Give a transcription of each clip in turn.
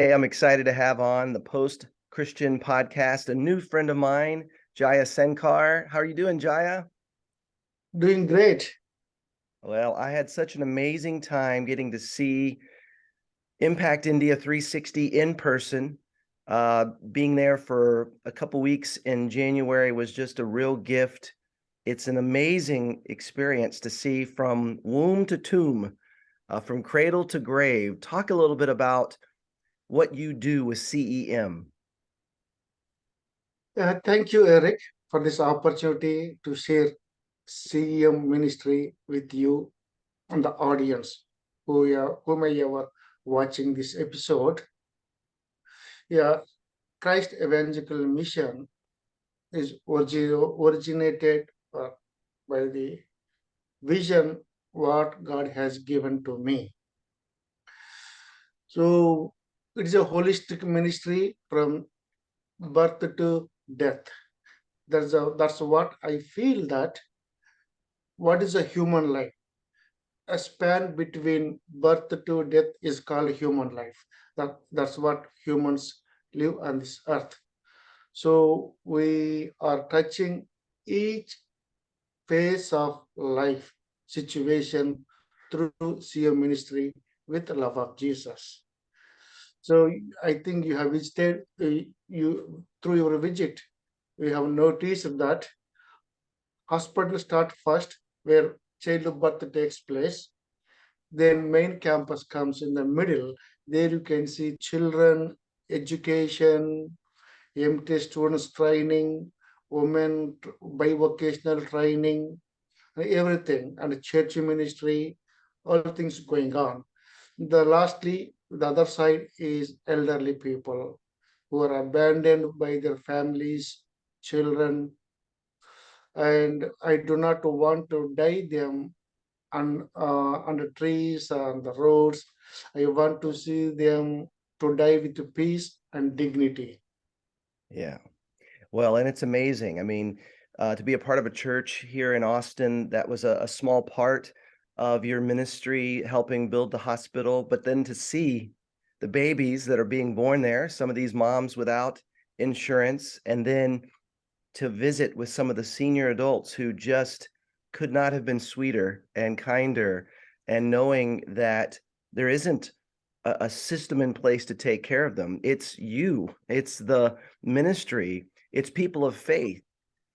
Hey, I'm excited to have on the Post Christian podcast a new friend of mine, Jaya Sankar. How are you doing, Jaya? Doing great. Well, I had such an amazing time getting to see Impact India 360 in person. Being there for a couple weeks in January was just a real gift. It's an amazing experience to see from womb to tomb, from cradle to grave. Talk a little bit about what you do with CEM. Thank you, Eric, for this opportunity to share CEM ministry with you and the audience who may ever watching this episode. Yeah, Christ Evangelical Mission is originated by the vision what God has given to me. So it is a holistic ministry from birth to death. That's what I feel that what is a human life? A span between birth to death is called human life. That's what humans live on this earth. So we are touching each phase of life situation through CM ministry with the love of Jesus. So I think you have visited you through your visit. We have noticed that hospital start first where childbirth takes place. Then main campus comes in the middle. There you can see children, education, MT students training, women bivocational training, everything, and church ministry, all things going on. The other side is elderly people who are abandoned by their families, children, and I do not want to die them on the trees, on the roads. I want to see them to die with peace and dignity. Yeah. Well, and it's amazing. I mean, to be a part of a church here in Austin, that was a small part of your ministry, helping build the hospital, but then to see the babies that are being born there, some of these moms without insurance, and then to visit with some of the senior adults who just could not have been sweeter and kinder, and knowing that there isn't a system in place to take care of them. It's you, it's the ministry, it's people of faith.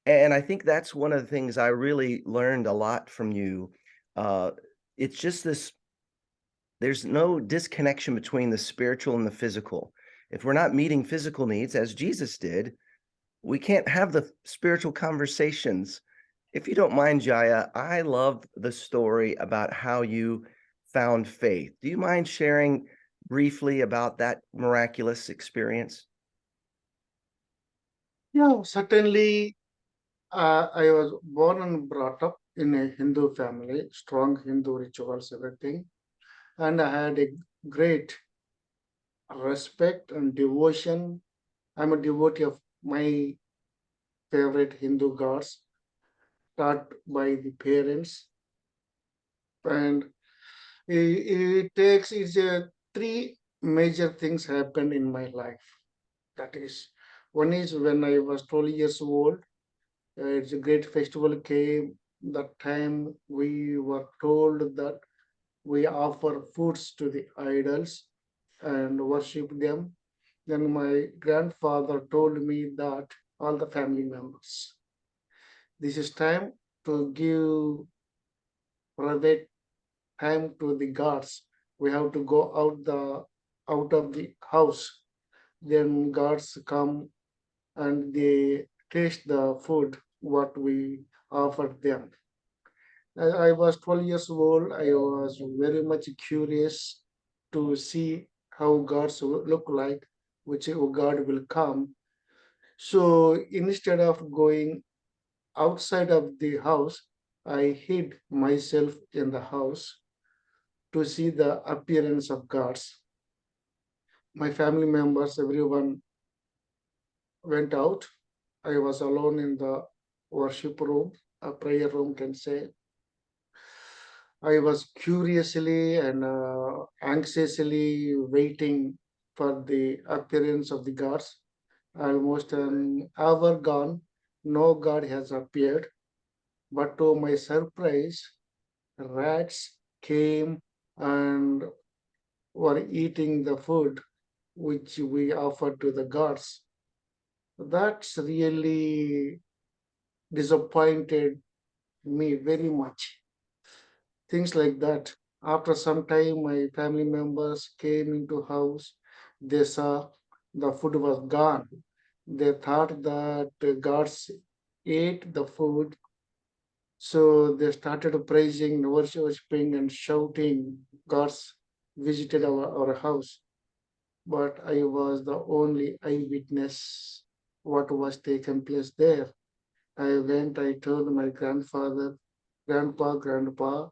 And I think that's one of the things I really learned a lot from you. Uh, it's just this there's no disconnection between the spiritual and the physical. If we're not meeting physical needs as Jesus did, we can't have the spiritual conversations. If you don't mind, Jaya, I love the story about how you found faith. Do you mind sharing briefly about that miraculous experience? Yeah, certainly. I was born and brought up in a Hindu family, strong Hindu rituals, everything, and I had a great respect and devotion. I'm a devotee of my favorite Hindu gods, taught by the parents, and it's three major things happened in my life. That is, one is when I was 12 years old. It's a great festival came. That time we were told that we offer foods to the idols and worship them. Then my grandfather told me that all the family members, this is time to give private time to the gods. We have to go out of the house. Then gods come and they taste the food what we offered them. I was 12 years old. I was very much curious to see how gods look like, which God will come. So instead of going outside of the house, I hid myself in the house to see the appearance of gods. My family members, everyone went out. I was alone in the worship room, a prayer room, can say. I was curiously and anxiously waiting. for the appearance of the gods. Almost an hour gone, no god has appeared. But to my surprise, rats came and were eating the food which we offered to the gods. That's really disappointed me very much. Things like that. After some time, my family members came into house. They saw the food was gone. They thought that the gods ate the food, so they started praising, worshiping, and shouting. Gods visited our house, but I was the only eyewitness what was taken place there. I went, I told my grandfather, grandpa,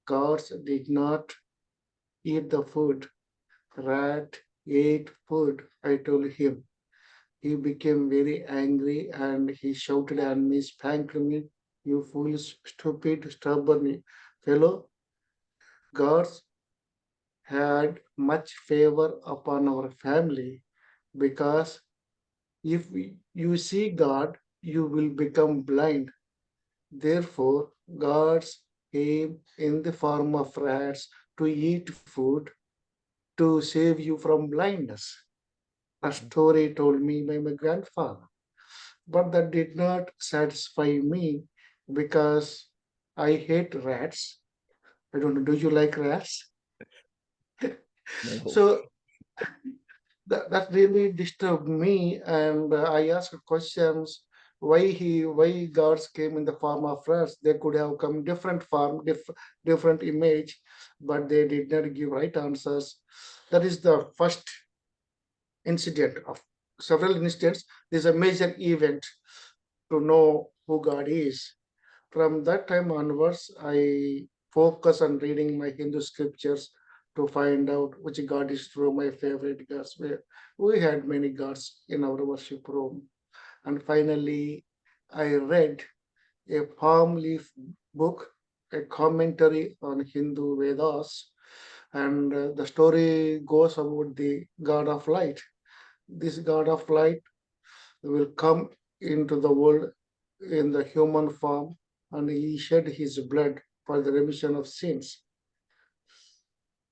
gods did not eat the food. Rat ate food, I told him. He became very angry and he shouted at me, spanked me, you foolish, stupid, stubborn fellow. Gods had much favor upon our family because if you see God, you will become blind. Therefore, gods came in the form of rats to eat food to save you from blindness. A story told me by my grandfather. But that did not satisfy me because I hate rats. I don't know, do you like rats? No. So that really disturbed me, and I asked questions why gods came in the form of rats. They could have come different form, different image, but they did not give right answers. That is the first incident of several incidents. This is a major event to know who God is. From that time onwards, I focus on reading my Hindu scriptures to find out which God is true, my favorite gods. We had many gods in our worship room. And finally, I read a palm leaf book, a commentary on Hindu Vedas, and the story goes about the God of light. This God of light will come into the world in the human form, and he shed his blood for the remission of sins.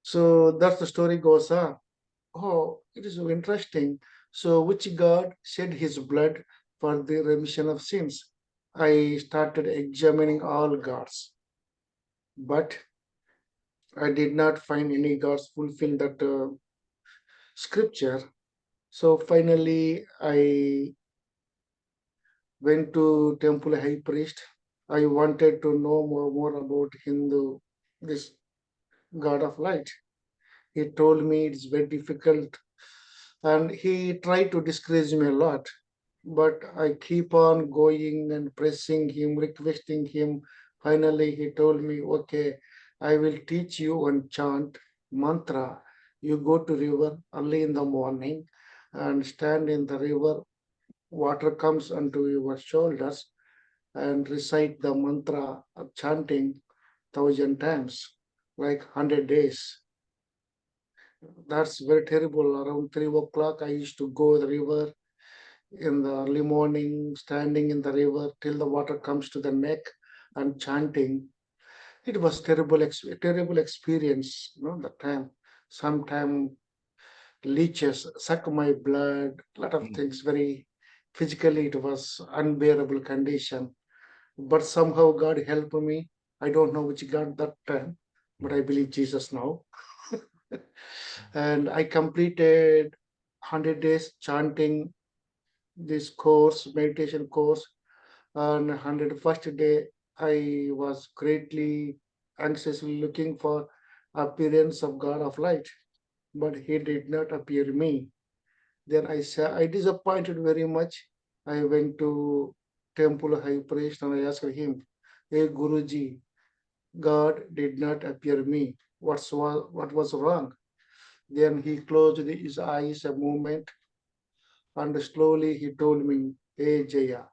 So that's the story goes on. Oh, it is so interesting. So which God shed his blood for the remission of sins? I started examining all gods, but I did not find any gods fulfill that scripture. So finally, I went to temple high priest. I wanted to know more about Hindu, this god of light. He told me it's very difficult and he tried to discourage me a lot. But I keep on going and pressing him, requesting him. Finally, he told me, okay, I will teach you one chant, mantra. You go to river early in the morning and stand in the river. Water comes unto your shoulders and recite the mantra of chanting 1,000 times, like 100 days. That's very terrible. Around 3 o'clock, I used to go the river in the early morning, standing in the river till the water comes to the neck and chanting. It was terrible experience. That time. Sometime leeches suck my blood. Lot of Mm, things. Very physically, it was unbearable condition. But somehow God helped me. I don't know which God that time, but I mm, believe Jesus now. And I completed 100 days chanting this course, meditation course. On 101st day, I was greatly anxiously looking for appearance of God of light, but he did not appear me. Then I disappointed very much. I went to temple high priest and I asked him, "Hey Guruji, God did not appear me. What was wrong?" Then he closed his eyes a moment and slowly he told me, "Hey Jaya,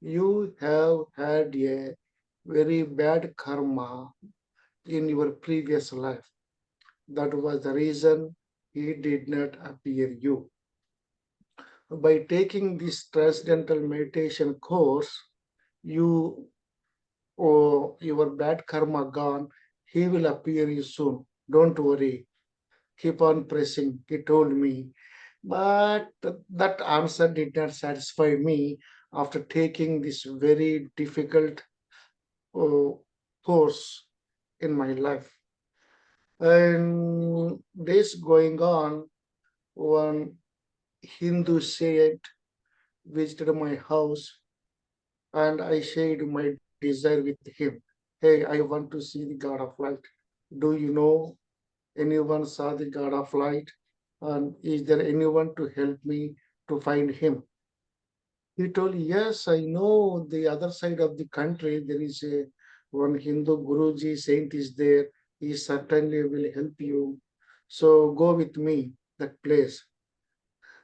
you have had a very bad karma in your previous life. That was the reason he did not appear you. By taking this transcendental meditation course, you your bad karma gone. He will appear you soon. Don't worry. Keep on pressing, he told me. But that answer did not satisfy me after taking this very difficult uh, course in my life. And days going on, one Hindu saint visited my house and I shared my desire with him. Hey, I want to see the God of light. Do you know anyone saw the God of light? And is there anyone to help me to find him? He told, yes, I know the other side of the country. There is a one Hindu Guruji saint is there. He certainly will help you. So go with me that place.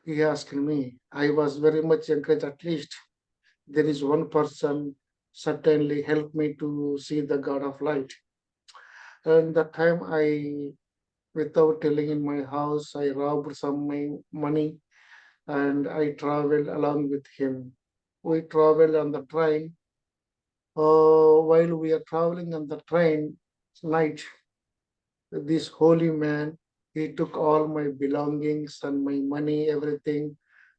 He asked me. I was very much encouraged. At least there is one person certainly help me to see the God of light. And that time without telling in my house, I robbed some my money and I traveled along with him. We traveled on the train. While we are traveling on the train, night, this holy man, he took all my belongings and my money, everything,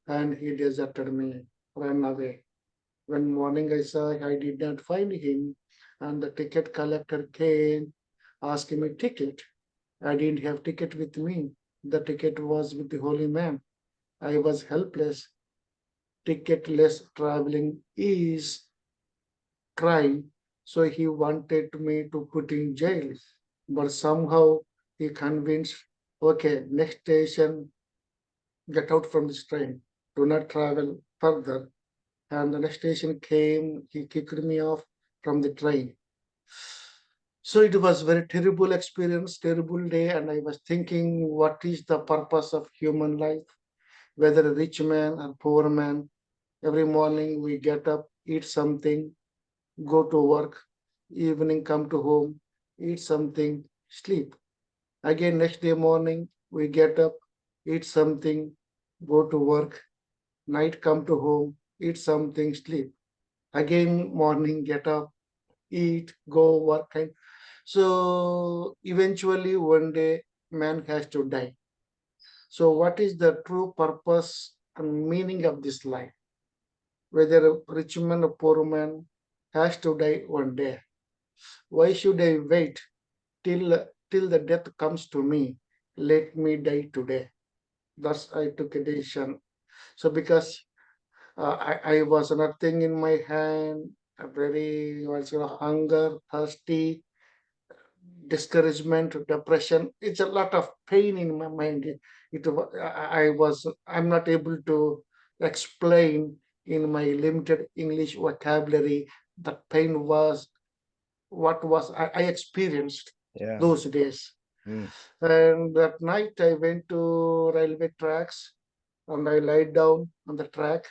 and he deserted me, ran away. When morning I saw, I did not find him, and the ticket collector came, asking me ticket. I didn't have ticket with me. The ticket was with the holy man. I was helpless. Ticketless traveling is crime, so he wanted me to put in jail. But somehow he convinced, okay, next station, get out from this train. Do not travel further. And the next station came, he kicked me off from the train. So it was very terrible experience, terrible day, and I was thinking, what is the purpose of human life? Whether a rich man or poor man, every morning we get up, eat something, go to work, evening come to home, eat something, sleep. Again, next day morning, we get up, eat something, go to work, night come to home, eat something, sleep. Again, morning, get up, eat, go work. So eventually, one day, man has to die. So, what is the true purpose and meaning of this life? Whether a rich man or poor man has to die one day. Why should I wait till the death comes to me? Let me die today. Thus, I took a decision. So, because I was nothing in my hand, a very also hunger, thirsty, discouragement, depression. It's a lot of pain in my mind. I'm not able to explain in my limited English vocabulary. That pain was what was I experienced Yeah. those days. Mm. And that night I went to railway tracks and I lied down on the track.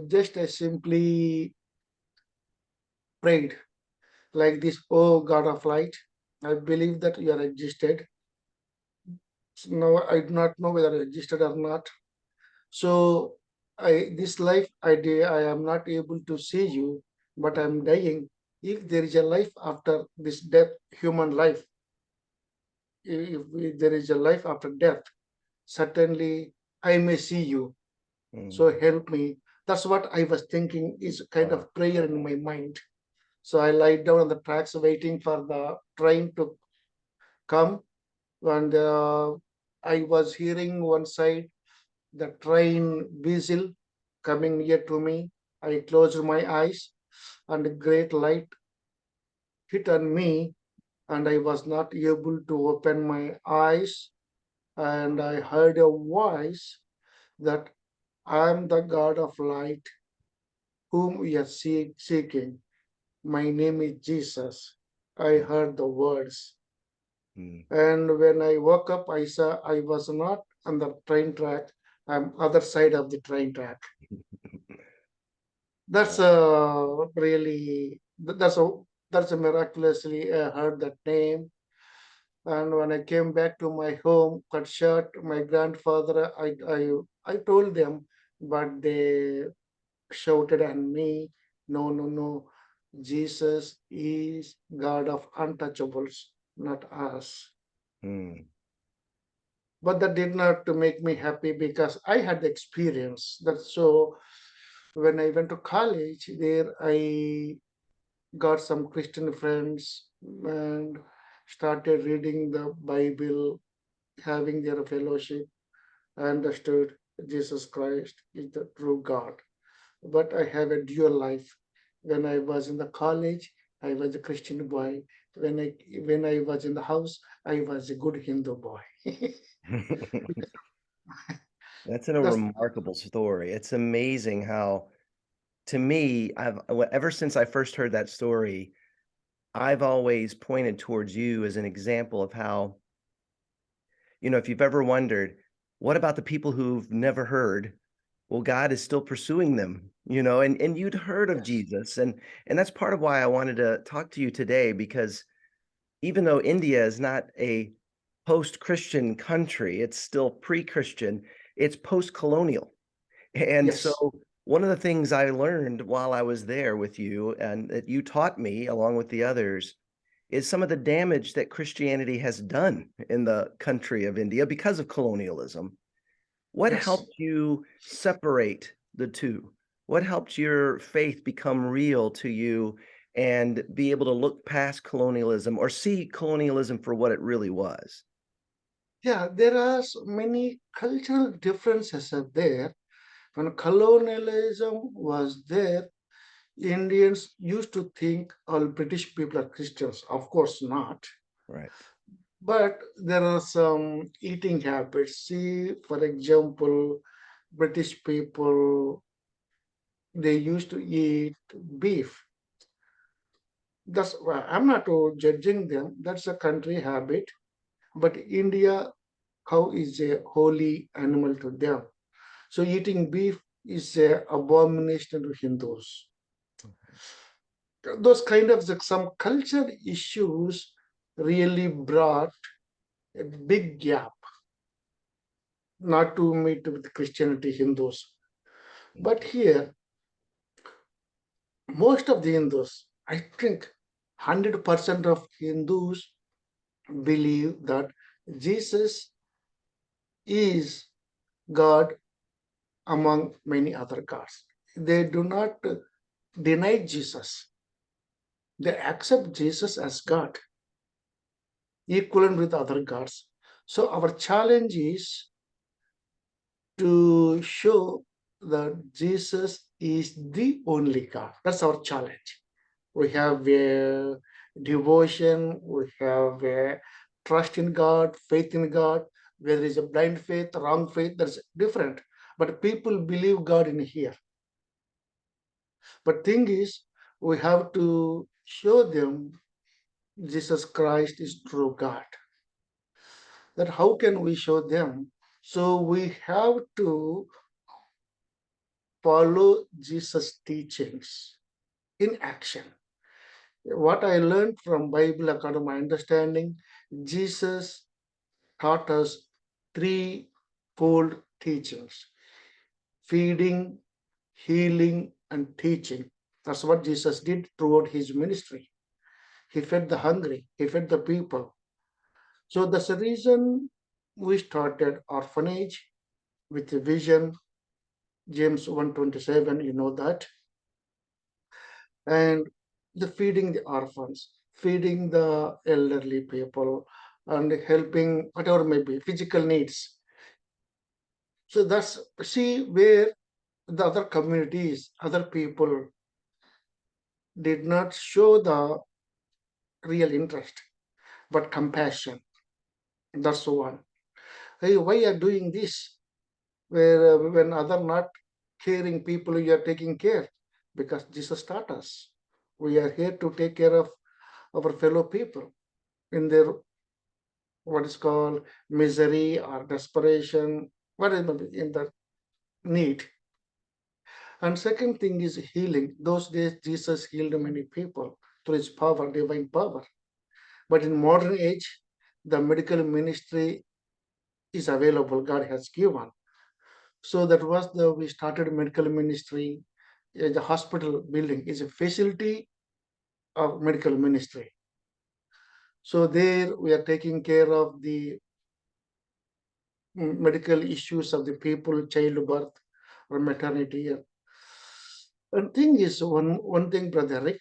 Just I simply prayed like this, oh God of light, I believe that you are existed. Now I do not know whether I existed or not. So this life I am not able to see you, but I'm dying. If there is a life after this death, human life, if there is a life after death, certainly I may see you. Mm. So help me. That's what I was thinking is kind Wow. of prayer in my mind. So I lied down on the tracks waiting for the train to come, and I was hearing one side the train whistle coming near to me. I closed my eyes, and a great light hit on me, and I was not able to open my eyes. And I heard a voice that I am the God of light whom we are seeking. My name is Jesus. I Mm. heard the words. Mm. And when I woke up, I saw I was not on the train track. I'm other side of the train track. That's Wow. really that's a miraculously heard that name. And when I came back to my home, cut short, my grandfather, I told them, but they shouted at me, no, no, no, Jesus is God of untouchables, not us. Mm. But that did not make me happy because I had the experience. That so when I went to college, there I got some Christian friends and started reading the Bible, having their fellowship. I understood Jesus Christ is the true God. But I have a dual life. When I was in the college, I was a Christian boy. When I was in the house, I was a good Hindu boy. That's a That's remarkable story. It's amazing how, to me, ever since I first heard that story, I've always pointed towards you as an example of how, if you've ever wondered, what about the people who've never heard? Well, God is still pursuing them, and you'd heard of yes, Jesus, and that's part of why I wanted to talk to you today because even though India is not a post-Christian country, it's still pre-Christian, it's post-colonial. And so yes, one of the things I learned while I was there with you and that you taught me along with the others is some of the damage that Christianity has done in the country of India because of colonialism. What yes. helped you separate the 2? What helped your faith become real to you and be able to look past colonialism or see colonialism for what it really was? Yeah, there are many cultural differences are there. When colonialism was there, Indians used to think all British people are Christians. Of course not. Right. But there are some eating habits. See, for example, British people, they used to eat beef. That's why I'm not judging them. That's a country habit. But India, cow is a holy animal to them. So eating beef is a abomination to Hindus. Those kind of some culture issues really brought a big gap, not to meet with Christianity, Hindus. But here, most of the Hindus, I think 100% of Hindus believe that Jesus is God among many other gods. They do not deny Jesus. They accept Jesus as God, equivalent with other gods. So our challenge is to show that Jesus is the only God. That's our challenge. We have a devotion, we have a trust in God, faith in God. Where there is a blind faith, wrong faith, that's different. But people believe God in here. But thing is, we have to show them Jesus Christ is true God. That how can we show them? So we have to follow Jesus' teachings in action. What I learned from Bible, according to my understanding, Jesus taught us threefold teachings: feeding, healing, and teaching. That's what Jesus did throughout his ministry. He fed the hungry, he fed the people. So that's the reason we started orphanage with a vision, James 1:27, you know that. And the feeding the orphans, feeding the elderly people, and helping whatever may be physical needs. So that's see where the other communities, other people did not show the real interest, but compassion. That's the one. Hey, why are doing this? Where when other not caring people, you are taking care because Jesus taught us. We are here to take care of our fellow people in their what is called misery or desperation, whatever in the need. And second thing is healing. Those days Jesus healed many people through his power, divine power. But in modern age, the medical ministry is available, God has given. So that was the we started medical ministry. The hospital building is a facility of medical ministry. So there we are taking care of the medical issues of the people, childbirth or maternity. And thing is, one thing, Brother Rick,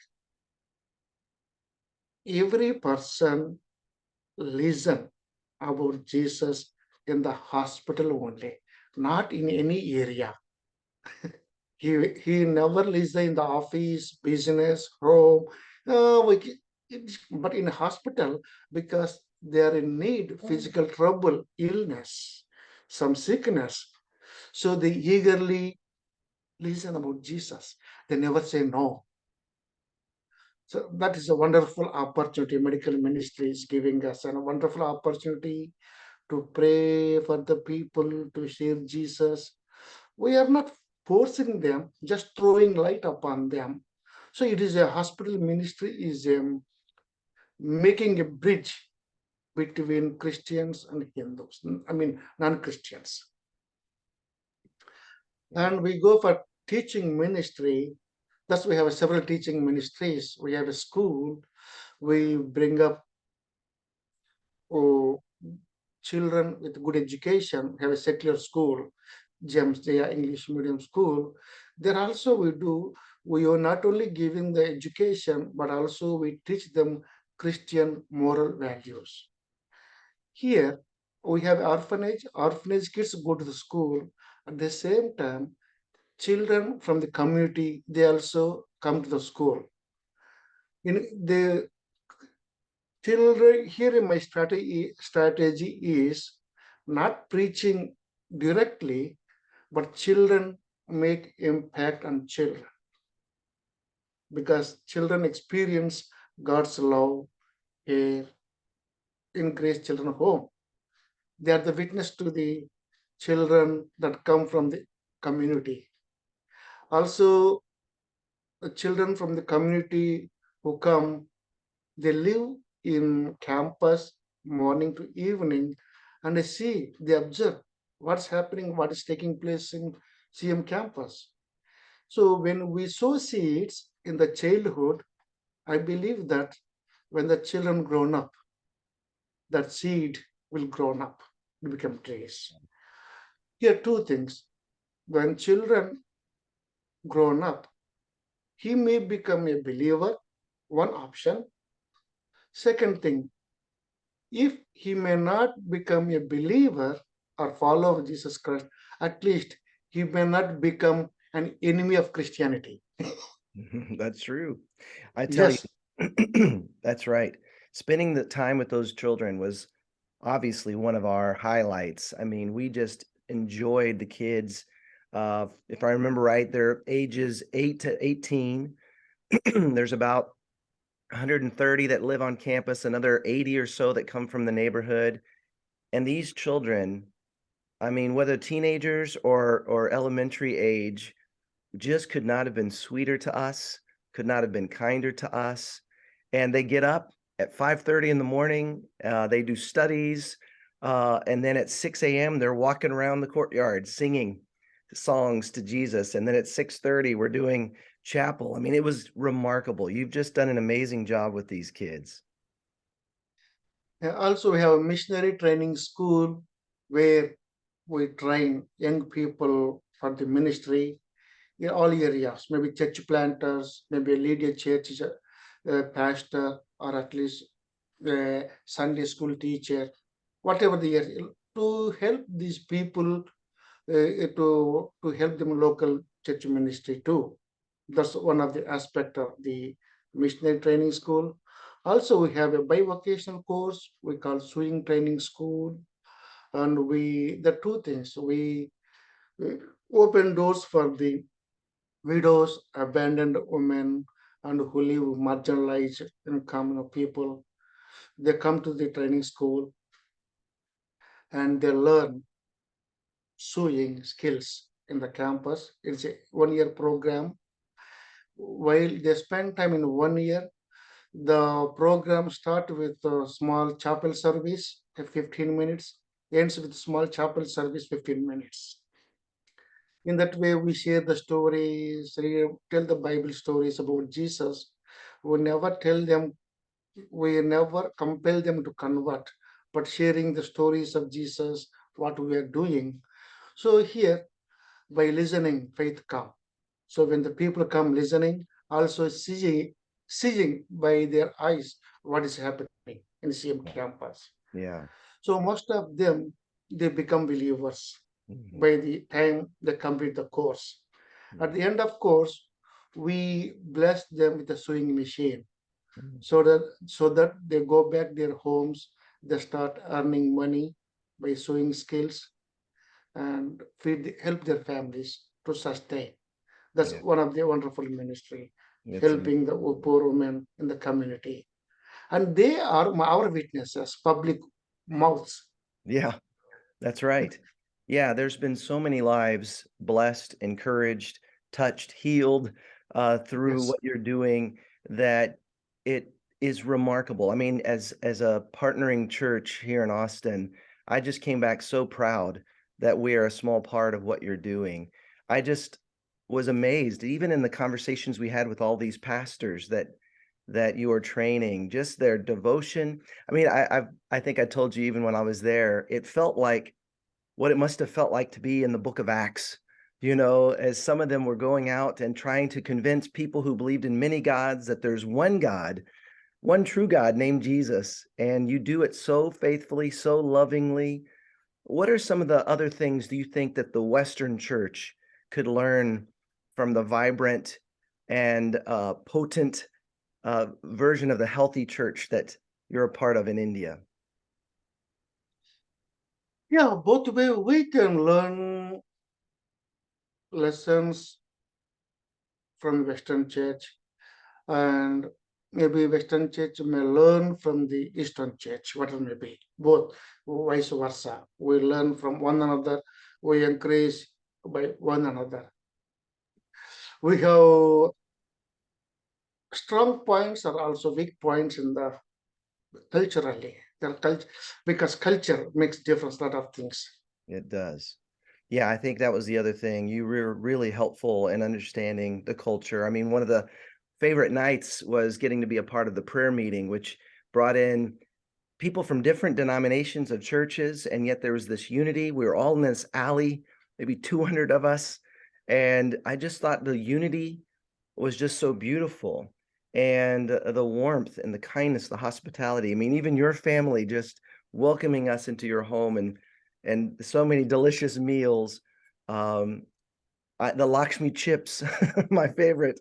every person listen about Jesus in the hospital only, not in any area. He never listen in the office, business, home. But in hospital, because they are in need, physical trouble, illness, some sickness. So they eagerly listen about Jesus. They never say no. So that is a wonderful opportunity. Medical ministry is giving us a wonderful opportunity to pray for the people, to share Jesus. We are not forcing them, just throwing light upon them. So it is a hospital ministry is making a bridge between Christians and Hindus. I mean non-Christians. Yeah. And we go for teaching ministry. Thus, we have several teaching ministries. We have a school. We bring up oh, children with good education. Have a secular school, James Jaya English Medium School. There also we are not only giving the education, but also we teach them Christian moral values. Here we have orphanage kids go to the school. At the same time, children from the community, they also come to the school. The children here in my strategy is not preaching directly, but children make impact on children because children experience God's love here in Grace Children Home. They are the witness to the children that come from the community. Also, the children from the community who come, they live in campus morning to evening, and they observe what's happening, what is taking place in CM campus. So when we sow seeds in the childhood, I believe that when the children grown up, that seed will grown up, will become trees. Here two things. When children grown up, he may become a believer, one option. Second thing, if he may not become a believer or follower of Jesus Christ, at least he may not become an enemy of Christianity. That's true. I tell Yes, you, that's right. Spending the time with those children was obviously one of our highlights. I mean, we just enjoyed the kids. If I remember right, they're ages 8 to 18. There's about 130 that live on campus, another 80 or so that come from the neighborhood. And these children, I mean, whether teenagers or elementary age, just could not have been sweeter to us, could not have been kinder to us. And they get up at 5:30 in the morning, they do studies, and then at 6 a.m., they're walking around the courtyard singing songs to Jesus. And then at 6:30, we're doing chapel. I mean, it was remarkable. You've just done an amazing job with these kids. also we have a missionary training school where we train young people for the ministry in all areas, maybe church planters, maybe lead a church pastor, or at least a Sunday school teacher, whatever the area, to help these people, to help them local church ministry too. That's one of the aspect of the missionary training school. Also, we have a bivocational course we call swing training school, and we the two things we open doors for the widows, abandoned women, and who live marginalized and common people. They come to the training school and they learn sewing skills in the campus. It's a 1 year program. While they spend time in 1 year, The program start with a small chapel service at 15 minutes, ends with small chapel service 15 minutes. In that way, we share the stories, tell the Bible stories about Jesus. We never tell them, we never compel them to convert, but sharing the stories of Jesus, what we are doing. So here, by listening, faith come. So when the people come listening, also seeing by their eyes what is happening in the same Yeah. campus. Yeah. So most of them they become believers Mhm. by the time they complete the course. At Yeah. the end of course, we bless them with a sewing machine Mhm. so that they go back their homes, they start earning money by sewing skills and help their families to sustain. That's Yeah. one of the wonderful ministry, It's helping the amazing. poor women in the community. And they are our witnesses, public mouths. Yeah. That's right. Yeah, there's been so many lives blessed, encouraged, touched, healed, through Yes. what you're doing that it is remarkable. I mean, as a partnering church here in Austin, I just came back so proud that we are a small part of what you're doing. I just was amazed, even in the conversations we had with all these pastors that you are training, just their devotion. I mean, I think I told you even when I was there, it felt like what it must have felt like to be in the book of Acts, as some of them were going out and trying to convince people who believed in many gods that there's one God, one true God named Jesus, and you do it so faithfully, so lovingly. What are some of the other things do you think that the Western church could learn from the vibrant and potent version of the healthy church that you're a part of in India? Yeah, both way we can learn lessons from Western Church, and maybe Western Church may learn from the Eastern Church, whatever may be. Both, vice versa. We learn from one another, we encourage by one another. We have strong points are also weak points in the culturally. The because culture makes difference lot of things. It does. Yeah, I think that was the other thing. You were really helpful in understanding the culture. I mean, one of the favorite nights was getting to be a part of the prayer meeting, which brought in people from different denominations of churches, and yet there was this unity. We were all in this alley, maybe 200 of us, and I just thought the unity was just so beautiful, and the warmth and the kindness, the hospitality. I mean, even your family just welcoming us into your home and so many delicious meals. Um, the Lakshmi chips, my favorite.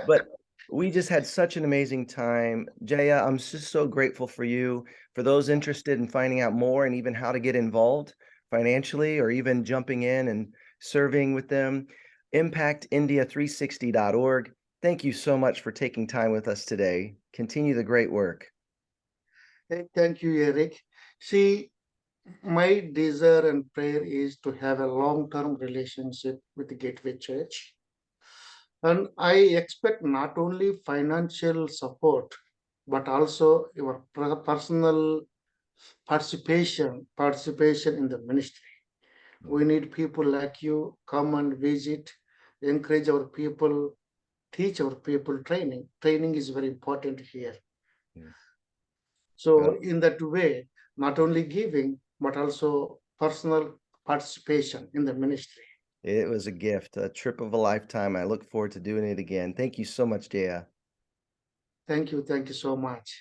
But we just had such an amazing time. Jaya, I'm just so grateful for you. For those interested in finding out more and even how to get involved financially or even jumping in and serving with them, impactindia360.org. Thank you so much for taking time with us today. Continue the great work. Hey, thank you, Eric. See, my desire and prayer is to have a long-term relationship with the Gateway Church. And I expect not only financial support, but also your personal participation in the ministry. We Mm, need people like you come and visit, encourage our people, teach our people training. Training is very important here. mm. So Well, in that way, not only giving, but also personal participation in the ministry. it was a gift, a trip of a lifetime. I look forward to doing it again. Thank you so much, Jaya. Thank you. Thank you so much.